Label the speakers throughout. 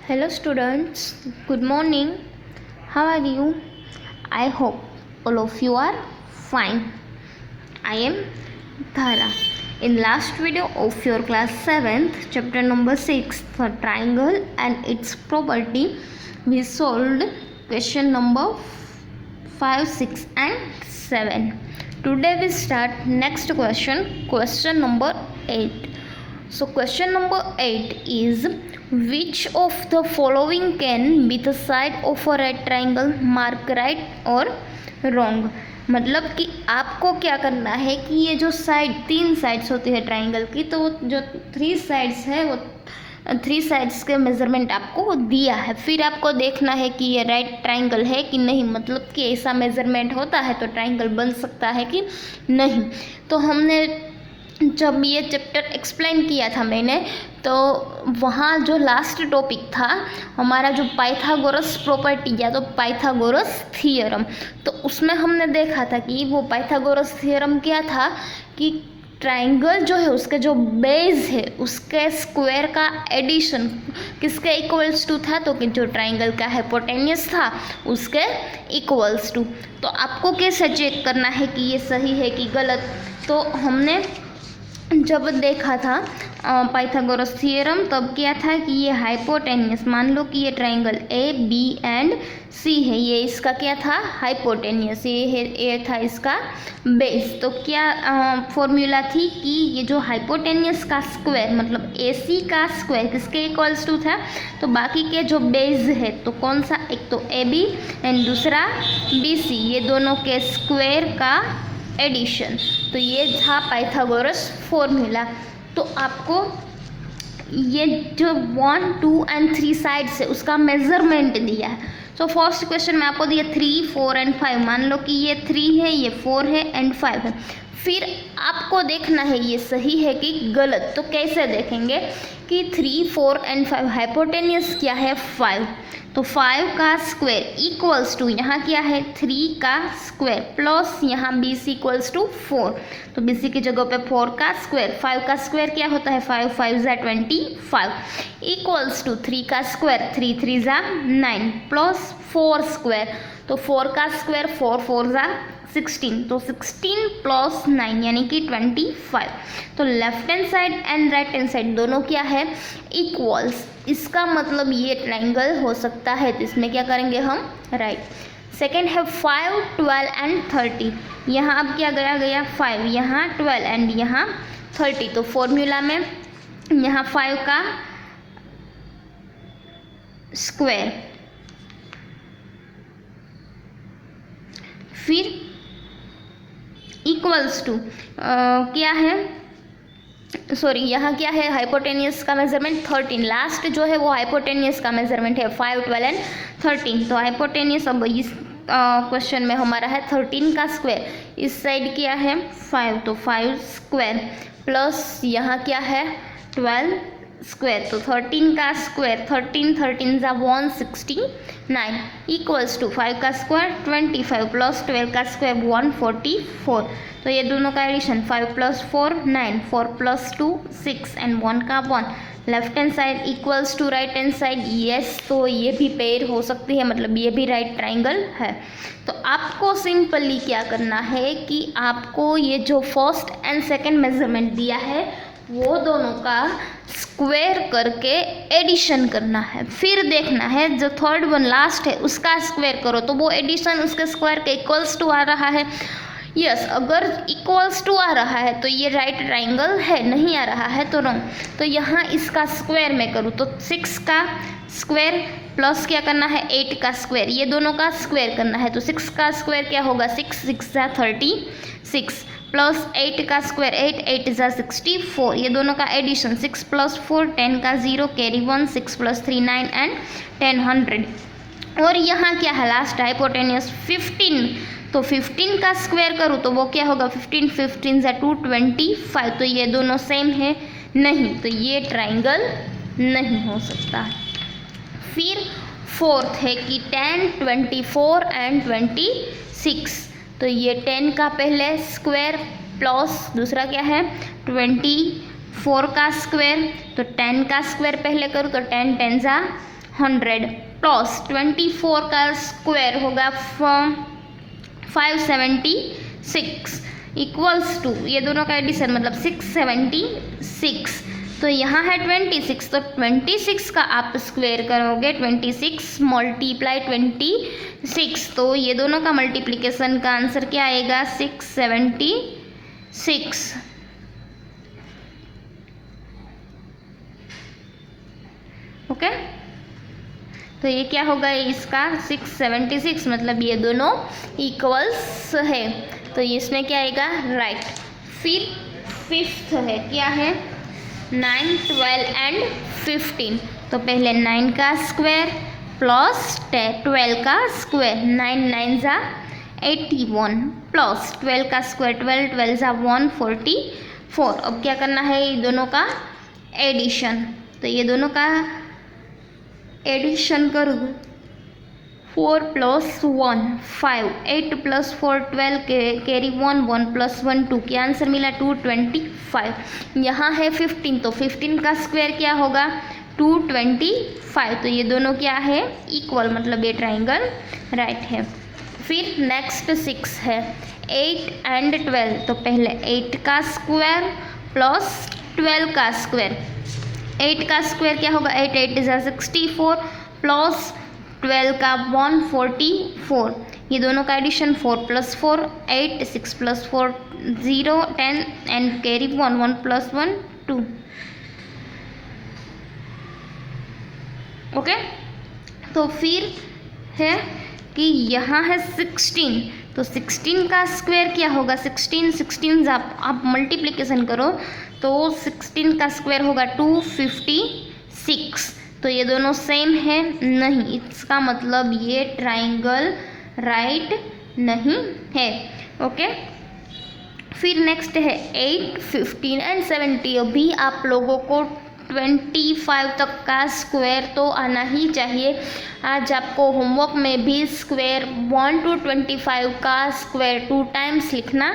Speaker 1: Hello students, good morning. How are you? I hope all of you are fine. I am Dhara. In last video of your class 7th, chapter number 6, for triangle and its property, we solved question number 5, 6 and 7. Today we start next question number 8. So question number 8 is, which of the following can be the side of a right triangle? Mark right or wrong. मतलब कि आपको क्या करना है कि ये जो तीन साइड्स होती है ट्राइंगल की, तो जो 3 साइड्स है वो 3 साइड्स के मेज़रमेंट आपको दिया है। फिर आपको देखना है कि ये राइट ट्राइंगल है कि नहीं, मतलब कि ऐसा मेज़रमेंट होता है तो ट्राइंगल बन सकता है कि नहीं। तो हमने जब ये चैप्टर एक्सप्लेन किया था मैंने, तो वहाँ जो लास्ट टॉपिक था हमारा जो पाइथागोरस प्रॉपर्टी या तो पाइथागोरस थियरम, तो उसमें हमने देखा था कि वो पाइथागोरस थियरम क्या था कि ट्राइंगल जो है उसके जो बेस है उसके स्क्वायर का एडिशन किसके इक्वल्स टू था, तो कि जो ट्राइंगल का हाइपोटेन्यूस था उसके इक्वल्स टू। तो आपको कैसे चेक करना है कि ये सही है कि गलत, तो हमने जब देखा था पाइथागोरस थियरम तब क्या था कि ये हाइपोटेन्यूस, मान लो कि ये ट्राइंगल ए बी एंड सी है, ये इसका क्या था हाइपोटेन्यूस, ये था इसका बेस। तो क्या फॉर्मूला थी कि ये जो हाइपोटेन्यूस का स्क्वायर मतलब ए सी का स्क्वायर किसके इक्वल्स टू था, तो बाकी के जो बेस है तो कौन सा, एक तो ए बी एंड दूसरा बी सी, ये दोनों के स्क्वायर का एडिशन। तो ये था पाइथागोरस फॉर्मूला। तो आपको ये जो 1, 2 एंड 3 साइड्स है उसका मेजरमेंट दिया है। सो फर्स्ट क्वेश्चन में आपको दिया 3, 4 एंड 5। मान लो कि ये 3 है, ये 4 है एंड 5 है। फिर आपको देखना है ये सही है कि गलत। तो कैसे देखेंगे कि 3, 4 एंड 5 हाइपोटेन्यूस क्या है 5, तो 5 का स्क्वायर इक्वल्स टू यहाँ क्या है 3 का स्क्वायर प्लस यहाँ बी सी इक्वल्स टू 4, तो बी सी की जगह पे 4 का स्क्वायर, 5 का स्क्वायर क्या होता है 5, 5 ज़ा 25 इक्वल्स टू 3 का स्क्वायर 3, 3 ज़ा 9 प्लस 4 स्क्वायर, तो 4 का स्क्वायर 4, 4 ज़ा 16, तो 16 प्लस 9 यानी कि 25। तो left hand side and right hand side दोनों क्या है इक्वल्स, इसका मतलब ये ट्राइंगल हो सकता है। तो इसमें क्या करेंगे हम राइट। सेकेंड है 5, 12 एंड 30। यहाँ अब क्या गया 5, यहाँ 12 एंड यहाँ 30। तो फॉर्मूला में यहाँ 5 का स्क्वायर, फिर इक्वल्स टू क्या है, सॉरी यहाँ क्या है हाइपोटेन्यूस का मेजरमेंट 13, लास्ट जो है वो हाइपोटेन्यूस का मेजरमेंट है 5, 12 एंड 13। तो हाइपोटेन्यूस अब इस क्वेश्चन में हमारा है 13 का स्क्वायर, इस साइड क्या है 5, तो 5 स्क्वायर प्लस यहाँ क्या है 12 स्क्वायर, तो 13 का स्क्वायर 13, 13 ज़ा 169 इक्वल्स टू 5 का स्क्वायर 25 प्लस 12 का स्क्वायर 144। तो ये दोनों का एडिशन 5 + 4 9, 4 + 2 6 एंड 1 का 1। Left hand side equals to right hand side, yes, तो ये भी पेयर हो सकती है, मतलब ये भी राइट ट्राइंगल है। तो आपको सिंपली क्या करना है कि आपको ये जो फर्स्ट एंड सेकेंड मेजरमेंट दिया है वो दोनों का स्क्वायर करके एडिशन करना है। फिर देखना है जो थर्ड वन लास्ट है उसका स्क्वायर करो, तो वो एडिशन उसके स्क्वायर के इक्वल्स टू आ रहा है। यस, अगर इक्वल्स टू आ रहा है तो ये राइट ट्राइंगल है, नहीं आ रहा है तो रॉन्ग। तो यहाँ इसका स्क्वायर में करूँ तो 6 का स्क्वायर प्लस क्या करना है 8 का स्क्वायर, ये दोनों का स्क्वायर करना है। तो 6 का स्क्वायर क्या होगा 6, 6 ज़ा 36 प्लस 8 का स्क्वायर 8, 8 ज़ा 64, ये दोनों का एडिशन 6 + 4 10 का 0 कैरी 1, 6 + 3 9 एंड 10 100। और यहाँ क्या है लास्ट हाइपोटेन्यूस 15, तो 15 का स्क्वायर करूँ तो वो क्या होगा 15, 15 ज़ा 225, तो ये दोनों सेम है नहीं, तो ये ट्राइंगल नहीं हो सकता। फिर फोर्थ है कि 10, 24 एंड 26, तो ये 10 का पहले स्क्वायर प्लस दूसरा क्या है 24 का स्क्वायर, तो 10 का स्क्वायर पहले करूँ तो 10 10 ज़ा 100 प्लस 24 का स्क्वायर होगा 576 इक्वल्स टू ये दोनों का एडिशन मतलब 676। तो यहाँ है 26, तो 26 का आप स्क्वायर करोगे 26 मल्टीप्लाई 26, तो ये दोनों का मल्टीप्लिकेशन का आंसर क्या आएगा 676। ओके तो ये क्या होगा इसका 676 मतलब ये दोनों इक्वल्स है, तो इसमें क्या आएगा राइट। फिर फिफ्थ है क्या है 9, 12 एंड 15। तो पहले 9 का स्क्वायर प्लस 12 का स्क्वायर 9 9 जा 81 प्लस 12 का स्क्वायर 12 जा 144। अब क्या करना है ये दोनों का एडिशन, तो ये दोनों का एडिशन करोगे 4 + 1 5 8 + 4 12 कैरी 1 1 + 1 2 क्या आंसर मिला 225। यहाँ है 15, तो 15 का स्क्वायर क्या होगा 225। तो ये दोनों क्या है इक्वल मतलब ये ट्राइंगल राइट है। फिर नेक्स्ट 6 है 8 एंड 12। तो पहले 8 का स्क्वायर प्लस 12 का स्क्वायर 8 का स्क्वायर क्या होगा 8 8 = 64 प्लस 12 का 144। ये दोनों का एडिशन 4 + 4 8 6 + 4 0 10 एंड कैरी 1 1 + 1 2। ओके तो फिर है कि यहाँ है 16, तो 16 का स्क्वायर क्या होगा 16 आप मल्टीप्लिकेशन करो तो 16 का स्क्वायर होगा 256। तो ये दोनों सेम है नहीं, इसका मतलब ये ट्राइंगल राइट नहीं है। ओके फिर नेक्स्ट है 8 15 एंड 70। अभी आप लोगों को 25 तक का स्क्वायर तो आना ही चाहिए। आज आपको होमवर्क में भी स्क्वायर 1 to 25 का स्क्वायर 2 टाइम्स लिखना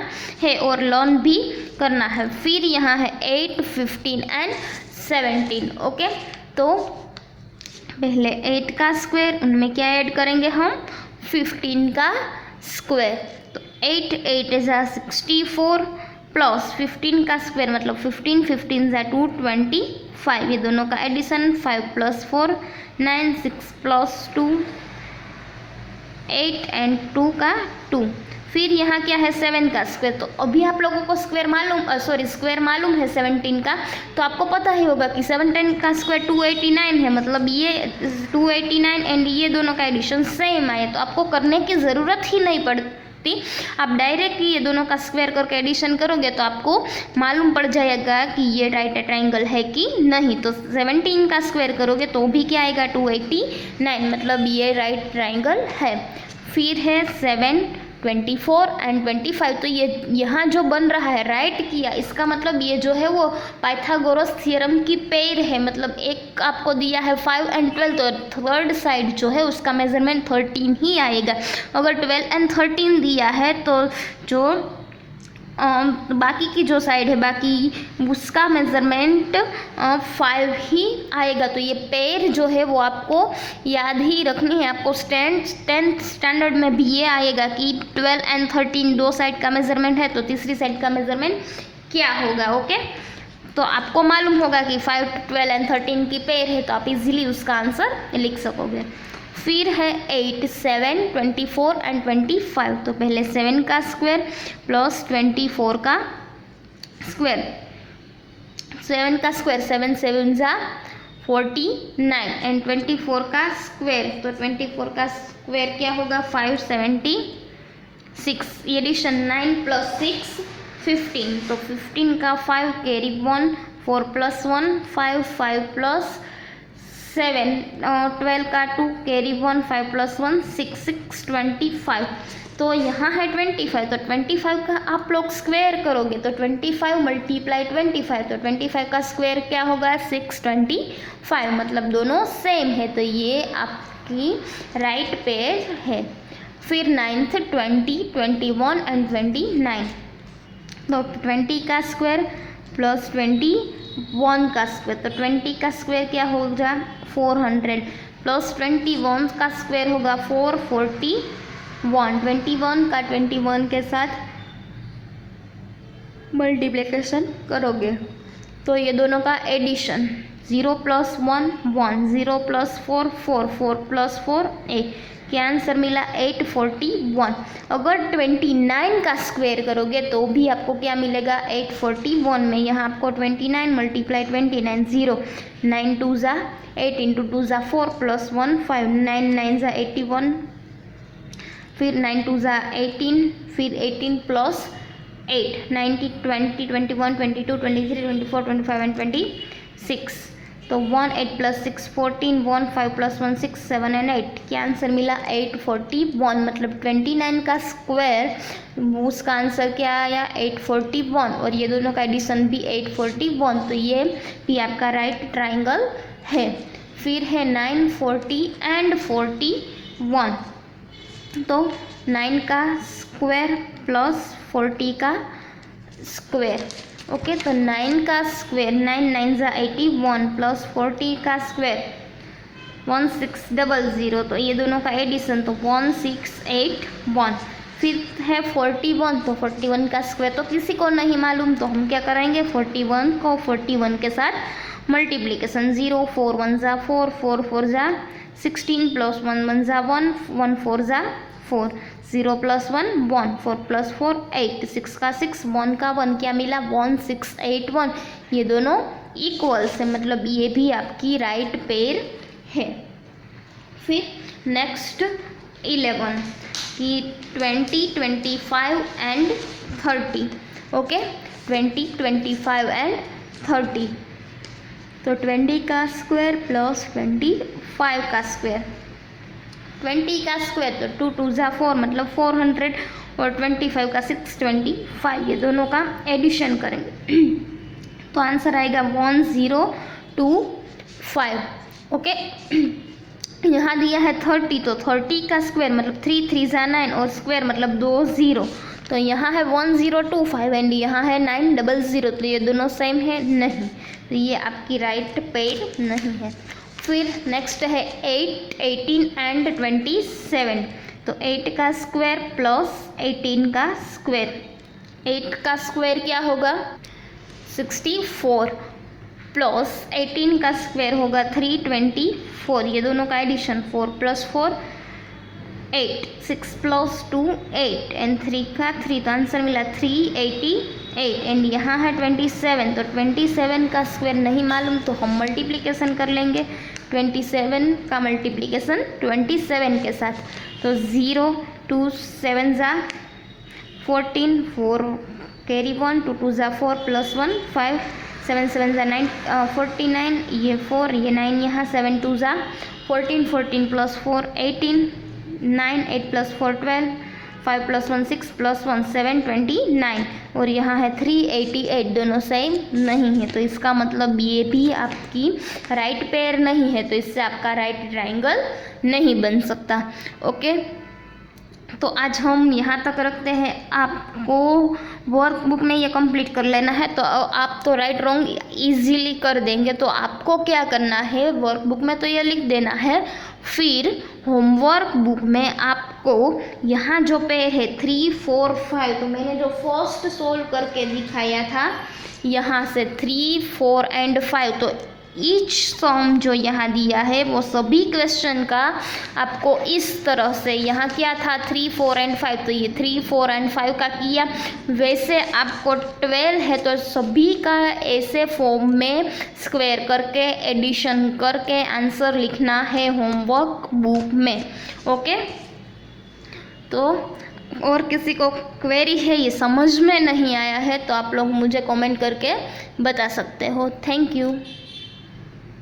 Speaker 1: है और लर्न भी करना है। फिर यहाँ है 8 15 एंड 17। ओके तो पहले 8 का स्क्वायर उनमें क्या ऐड करेंगे हम 15 का स्क्वायर। तो 8 8 = 64 प्लस 15 का स्क्वायर मतलब 15 15 = 225। ये दोनों का एडिशन 5 + 4 9 6 + 2 8 एंड 2 का 2। फिर यहाँ क्या है 7 का स्क्वायर। तो अभी आप लोगों को स्क्वायर मालूम है 17 का, तो आपको पता ही होगा कि 17 का स्क्वायर 289 है, मतलब ये 289 एंड ये दोनों का एडिशन सेम आए, तो आपको करने की ज़रूरत ही नहीं पड़ती। आप डायरेक्ट ये दोनों का स्क्वायर करके एडिशन करोगे तो आपको मालूम पड़ जाएगा कि ये राइट एंगल है कि नहीं। तो 17 का स्क्वायर करोगे तो भी क्या आएगा 289 मतलब ये राइट ट्राइंगल है। फिर है 7 24 एंड 25। तो ये यहाँ जो बन रहा है राइट किया, इसका मतलब ये जो है वो पाइथागोरस थ्योरम की पेयर है। मतलब एक आपको दिया है 5 एंड 12, तो थर्ड साइड जो है उसका मेजरमेंट 13 ही आएगा। अगर 12 एंड 13 दिया है तो जो बाकी की जो साइड है बाकी उसका मेज़रमेंट 5 ही आएगा। तो ये पेयर जो है वो आपको याद ही रखनी है। आपको 10th स्टैंडर्ड में भी ये आएगा कि 12 एंड 13 दो साइड का मेज़रमेंट है तो तीसरी साइड का मेज़रमेंट क्या होगा। ओके तो आपको मालूम होगा कि 5 12 एंड 13 की पेयर है, तो आप इजीली उसका आंसर लिख सकोगे। फिर है 8 7 24 एंड 25। तो पहले 7 का स्क्वायर प्लस 24 का स्क्वायर। 7 का स्क्वायर 7 7 = 49 एंड 24 का स्क्वायर। तो 24 का स्क्वायर क्या होगा 576। एडिशन 9 + 6 15। तो 15 का 5 कैरी 1 4 + 1 5 5 + 7 12 का 2 कैरी 1 5 + 1 6 6 25। तो यहाँ है 25। तो 25 का आप लोग स्क्वायर करोगे तो 25 × 25। तो 25 का स्क्वायर क्या होगा 625 मतलब दोनों सेम है, तो ये आपकी राइट पेयर है। फिर 9th 20 21 एंड 29। तो 20 का स्क्वायर प्लस 21 का स्क्वायर। तो 20 का स्क्वायर क्या होगा 400 प्लस 21 का स्क्वायर होगा 441, 21 का 21 के साथ मल्टीप्लिकेशन करोगे तो ये दोनों का एडिशन 0 + 1 1, 0 + 4 4, 4 + 4 8, क्या आंसर मिला 841। अगर 29 का स्क्वायर करोगे तो भी आपको क्या मिलेगा 841 में। यहाँ आपको 29 × 29 0, 9 2 ज़ा 8 × 2 ज़ा 4 + 1 5, 9 9 ज़ा 81, फिर 9 2 ज़ा 18, फिर 18 + 8 90 20 21 22 23 24 25 एंड 26। तो 1 8 + 6 14, 1 5 + 1 6 7 एंड 8, क्या आंसर मिला 841। मतलब 29 का स्क्वायर उसका आंसर क्या आया 841, और ये दोनों का एडिशन भी 841, तो ये भी आपका राइट ट्राइंगल है। फिर है 9 40 एंड 41, तो 9 का स्क्वायर प्लस 40 का स्क्वायर। ओके, तो 9 का स्क्वायर 9 9 ज़ा 81 प्लस 40 का स्क्वायर 1600, तो ये दोनों का एडिशन तो 1681। फिर है 41, तो 41 का स्क्वायर तो किसी को नहीं मालूम, तो हम क्या करेंगे 41 को 41 के साथ मल्टीप्लिकेशन 0 4 1 ज़ा 4, 4 4 ज़ा 16 + 1 1 ज़ा 1, 1 4 ज़ा 4, 0 + 1 1, 4 + 4 8, 6 का 6 1 का 1, क्या मिला 1681। ये दोनों इक्वल्स है, मतलब ये भी आपकी राइट पेयर है। फिर नेक्स्ट 11 कि 20 25 एंड 30। ओके, 20 25 एंड 30, तो 20 का स्क्वायर प्लस 25 का स्क्वायर। 20 का स्क्वायर तो 2 2 ज़ा 4, मतलब 400, और 25 का 625, ये दोनों का एडिशन करेंगे तो आंसर आएगा 1025। ओके, यहाँ दिया है 30, तो 30 का स्क्वायर मतलब 3 3 ज़ा 9, और स्क्वायर मतलब 2 0, तो यहाँ है 1025 एंड यहाँ है 900, तो ये दोनों सेम है नहीं, तो ये आपकी राइट पेयर नहीं है। फिर नेक्स्ट है 8 18 एंड 27, तो 8 का स्क्वायर प्लस 18 का स्क्वायर। 8 का स्क्वायर क्या होगा 64, प्लस 18 का स्क्वायर होगा 324, ये दोनों का एडिशन 4 + 4 8, 6 + 2 8 एंड 3 का 3, तो आंसर मिला 388। एंड यहाँ है 27, तो 27 का स्क्वायर नहीं मालूम, तो हम मल्टीप्लिकेशन कर लेंगे 27 का मल्टीप्लिकेशन 27 के साथ, तो 0 2 7 ज़ा 14, 4 कैरी 1, 2 2 ज़ा 4 + 1 5, 7 7 ज़ा 9 49, ये 4 ये 9, यहाँ 7 2 ज़ा 14, 14 + 4 18, 9 8 + 4 12, 5 + 1 6 + 1 7 29, और यहाँ है 388, दोनों सेम नहीं है, तो इसका मतलब ये भी आपकी राइट पेयर नहीं है, तो इससे आपका राइट ट्राइंगल नहीं बन सकता। ओके, तो आज हम यहाँ तक रखते हैं। आपको वर्कबुक में ये कंप्लीट कर लेना है, तो आप तो राइट रॉन्ग इजीली कर देंगे, तो आपको क्या करना है वर्कबुक में तो ये लिख देना है। फिर होमवर्क बुक में आपको यहाँ जो पे है 3 4 5, तो मैंने जो फर्स्ट सोल्व करके दिखाया था यहाँ से 3 4 एंड 5, तो ईच सम जो यहाँ दिया है वो सभी क्वेश्चन का आपको इस तरह से, यहाँ क्या था 3 4 एंड 5, तो ये 3 4 एंड 5 का किया, वैसे आपको 12 है तो सभी का ऐसे फॉर्म में स्क्वायर करके एडिशन करके आंसर लिखना है होमवर्क बुक में। ओके, तो और किसी को क्वेरी है ये समझ में नहीं आया है तो आप लोग मुझे कमेंट करके बता सकते हो। Thank you.